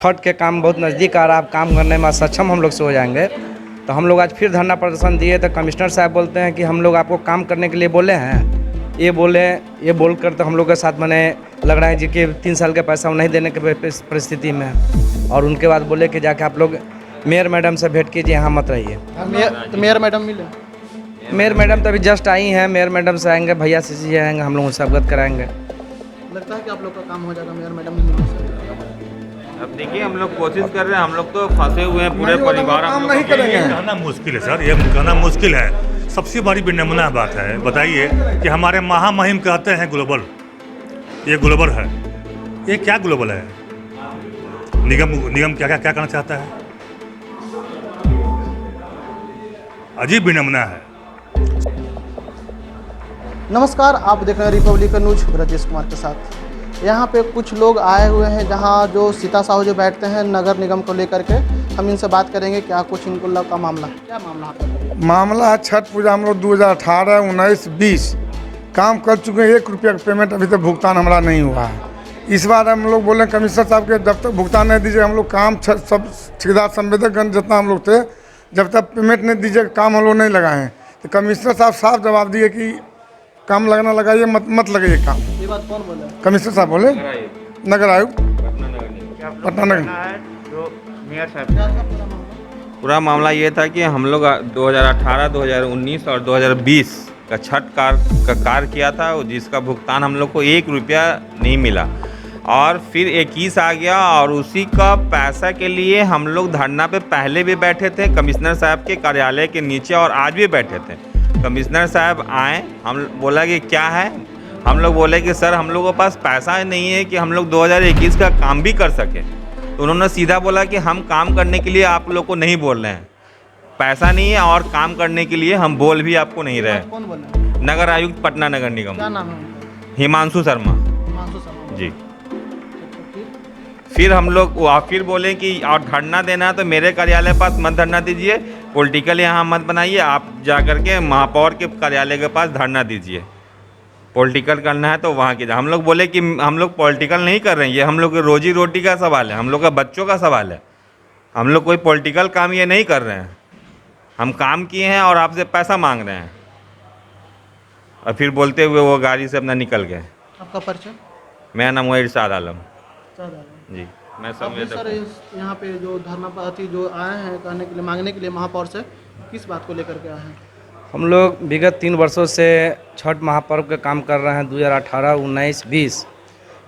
छठ के काम बहुत नज़दीक आ रहा है, आप काम करने में सक्षम हम लोग से हो जाएंगे। तो हम लोग आज फिर धरना प्रदर्शन दिए तो कमिश्नर साहब बोलते हैं कि हम लोग आपको काम करने के लिए बोले हैं। ये बोलकर तो हम लोग के साथ मैंने लग रहा है जी कि 3 साल का पैसा नहीं देने के परिस्थिति में। और उनके बाद बोले कि जाके आप लोग मेयर मैडम से भेंट कीजिए, यहाँ मत रहिए। तो मेयर मैडम मिले? मेयर मैडम तो अभी जस्ट आई हैं। मेयर मैडम से आएंगे, भैया से आएंगे, हम लोग उनसे अवगत कराएंगे। लगता है कि आप लोग का काम हो जाएगा मेयर मैडम नहीं मिलने से? अब देखिए, हम लोग कोशिश कर रहे हैं, हम लोग तो फंसे हुए हैं पूरे परिवार। हम लोग नहीं करेंगे, कहना मुश्किल है सर, ये कहना मुश्किल है। सबसे बड़ी विडम्बना बात है, बताइए कि हमारे महामहिम कहते हैं ग्लोबल, ये ग्लोबल है, ये क्या ग्लोबल है? निगम क्या करना चाहता है? अजीब विडम्बना है। नमस्कार, आप देख रहे हैं रिपब्लिकन न्यूज ब्रजेश कुमार के साथ। यहाँ पे कुछ लोग आए हुए हैं जहाँ जो सीता साहू जो बैठते हैं नगर निगम को लेकर के। हम इनसे बात करेंगे क्या कुछ इनको का मामला है। क्या मामला है? मामला है छठ पूजा। हम लोग 2018, 19, 20 काम कर चुके हैं। 1 रुपया का पेमेंट अभी तक भुगतान हमारा नहीं हुआ है। इस बार हम लोग बोले कमिश्नर साहब के जब तक भुगतान नहीं दीजिए हम लोग काम सब ठेकेदार संवेदकगण जितना हम लोग थे, जब तक पेमेंट नहीं दीजिए काम हम लोग नहीं लगाए हैं। तो कमिश्नर साहब साफ जवाब दिए कि काम लगना लगाइए, मत लगाइए काम। ये बात कौन बोला? कमिश्नर साहब बोले, नगर आयुक्त पटना नगर। पूरा मामला ये था कि हम लोग 2018, 2019 और 2020 का छठ कार्य किया था, जिसका भुगतान हम लोग को 1 रुपया नहीं मिला। और फिर 21 आ गया और उसी का पैसा के लिए हम लोग धरना पे पहले भी बैठे थे कमिश्नर साहब के कार्यालय के नीचे, और आज भी बैठे थे। कमिश्नर साहब आए, हम बोला कि क्या है, हम लोग बोले कि सर हम लोगों के पास पैसा नहीं है कि हम लोग 2021 का काम भी कर सके। तो उन्होंने सीधा बोला कि हम काम करने के लिए आप लोग को नहीं बोल रहे हैं, पैसा नहीं है और काम करने के लिए हम बोल भी आपको नहीं रहे। कौन बोला? नगर आयुक्त पटना नगर निगम। क्या नाम है उनका? हिमांशु शर्मा हिमांशु शर्मा जी। फिर हम लोग फिर बोले कि और धरना देना है तो मेरे कार्यालय पास मत धरना दीजिए, पॉलिटिकल यहाँ मत बनाइए, आप जा कर के महापौर के कार्यालय के पास धरना दीजिए। पॉलिटिकल करना है तो वहाँ की। हम लोग बोले कि हम लोग पॉलिटिकल नहीं कर रहे हैं, ये हम लोग की रोजी रोटी का सवाल है, हम लोग का बच्चों का सवाल है। हम लोग कोई पॉलिटिकल काम ये नहीं कर रहे हैं, हम काम किए हैं और आपसे पैसा मांग रहे हैं। और फिर बोलते हुए वो गाड़ी से अपना निकल गए। आपका परिचय? मेरा नाम है इरशाद आलम जी। मैं अभी सर यहाँ पे जो धरना पाती जो आए हैं कहने के लिए, मांगने के लिए महापौर से किस बात को लेकर के आए हैं? हम लोग विगत 3 वर्षों से छठ महापर्व के काम कर रहे हैं। 2018, 19, 20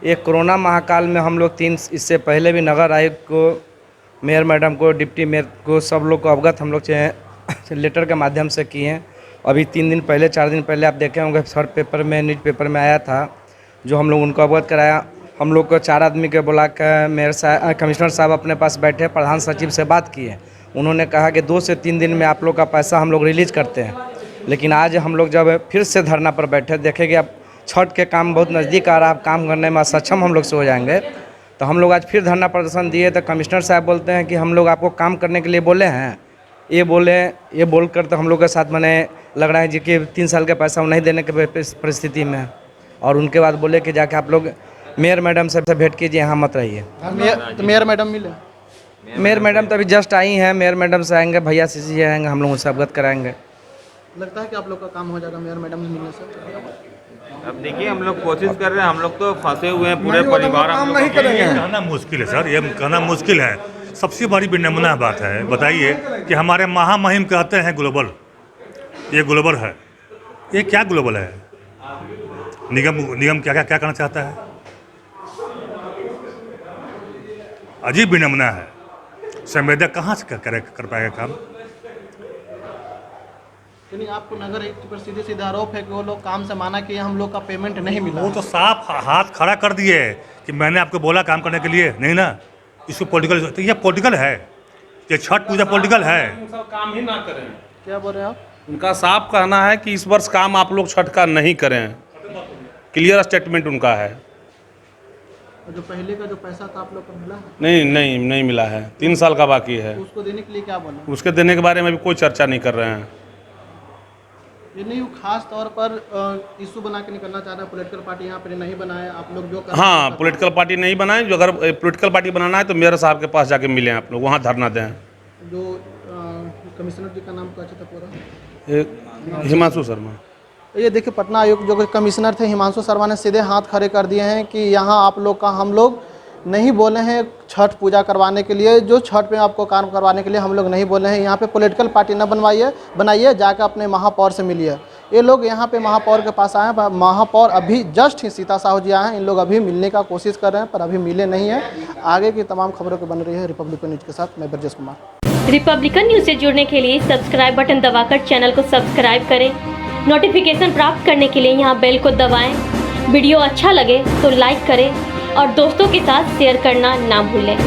एक कोरोना महाकाल में हम लोग इससे पहले भी नगर आयुक्त को, मेयर मैडम को, डिप्टी मेयर को, सब लोग को अवगत हम लोग लेटर के माध्यम से किए हैं। अभी 3 दिन पहले, 4 दिन पहले आप देखे होंगे सर पेपर में, न्यूज पेपर में आया था, जो हम लोग उनको अवगत कराया। हम लोग को 4 आदमी के बुला कर मेयर साहब, कमिश्नर साहब अपने पास बैठे, प्रधान सचिव से बात किए। उन्होंने कहा कि 2 से 3 दिन में आप लोग का पैसा हम लोग रिलीज करते हैं। लेकिन आज हम लोग जब फिर से धरना पर बैठे, देखेंगे अब छठ के काम बहुत नज़दीक आ रहा है, आप काम करने में सक्षम हम लोग से हो जाएंगे। तो हम लोग आज फिर धरना प्रदर्शन दिए तो कमिश्नर साहब बोलते हैं कि हम लोग आपको काम करने के लिए बोले हैं। ये बोलकर तो हम लोग के साथ मैंने लग रहा है जी कि 3 साल का पैसा नहीं देने के परिस्थिति में। और उनके बाद बोले कि जाके आप लोग मेयर मैडम से भेंट कीजिए, यहाँ मत रहिए। तो मेयर मैडम मिले? मेयर मैडम तो अभी जस्ट आई हैं। मेयर मैडम से आएंगे, भैया से आएंगे, हम लोग उनसे अवगत कराएंगे। लगता है कि आप लोग का काम हो जाएगा मेयर मैडम नहीं मिलने से? अब देखिए, हम लोग कोशिश कर रहे हैं, हम लोग तो फंसे हुए हैं पूरे परिवार। हम नहीं करेंगे, कहना मुश्किल है सर, ये कहना मुश्किल है। सबसे बड़ी विडम्बना बात है, बताइए कि हमारे महामहिम कहते हैं ग्लोबल, ये ग्लोबल है, ये क्या ग्लोबल है? निगम क्या करना चाहता है? अजीब विडम्बना है। संवेदक कहाँ से कर पाएगा काम? यानी आपको नगर आयुक्त पर सीधे सीधे आरोप है कि वो लोग काम से माना कि हम लोग का पेमेंट नहीं मिला। वो तो साफ हाथ खड़ा कर दिए कि मैंने आपको बोला काम करने के लिए, नहीं ना। इसको पॉलिटिकल, तो ये पॉलिटिकल है, ये छठ पूजा पॉलिटिकल है। काम ही ना करें। क्या बोल रहे हैं आप? उनका साफ कहना है कि इस वर्ष काम आप लोग छठ का नहीं करें, क्लियर स्टेटमेंट उनका है। जो पहले का जो पैसा था आप लोग को मिला? नहीं मिला है, 3 साल का बाकी है। उसको देने के लिए क्या बोला? उसके देने के बारे में भी कोई चर्चा नहीं कर रहे हैं। ये नहीं, वो खास तौर पर इशू बना के निकलना चाह रहे हैं, पॉलिटिकल पार्टी यहाँ पर नहीं बनाए, आप लोग जो कर हाँ, पॉलिटिकल पार्टी नहीं बनाए। जो अगर पॉलिटिकल पार्टी बनाना है तो मेयर साहब के पास जाके मिलें आप लोग, वहाँ धरना दें। जो कमिश्नर जी का नाम क्या था पूरा? ये हिमांशु शर्मा। ये देखिए, पटना आयुक्त जो कमिश्नर थे हिमांशु शर्मा ने सीधे हाथ खड़े कर दिए हैं कि यहाँ आप लोग का हम लोग नहीं बोले हैं छठ पूजा करवाने के लिए, जो छठ में आपको काम करवाने के लिए हम लोग नहीं बोले हैं। यहाँ पे पॉलिटिकल पार्टी न बनाइए, जाकर अपने महापौर से मिलिए। ये लोग यहाँ पे महापौर के पास आए हैं, महापौर अभी जस्ट ही सीता साहू जी आए हैं, इन लोग अभी मिलने का कोशिश कर रहे हैं पर अभी मिले नहीं हैं। आगे की तमाम खबरों को बन रही है रिपब्लिकन न्यूज़ के साथ, मैं ब्रजेश कुमार। रिपब्लिकन न्यूज़ से जुड़ने के लिए सब्सक्राइब बटन दबाकर चैनल को सब्सक्राइब करें। नोटिफिकेशन प्राप्त करने के लिए यहाँ बेल को दबाएं। वीडियो अच्छा लगे तो लाइक करें और दोस्तों के साथ शेयर करना ना भूलें।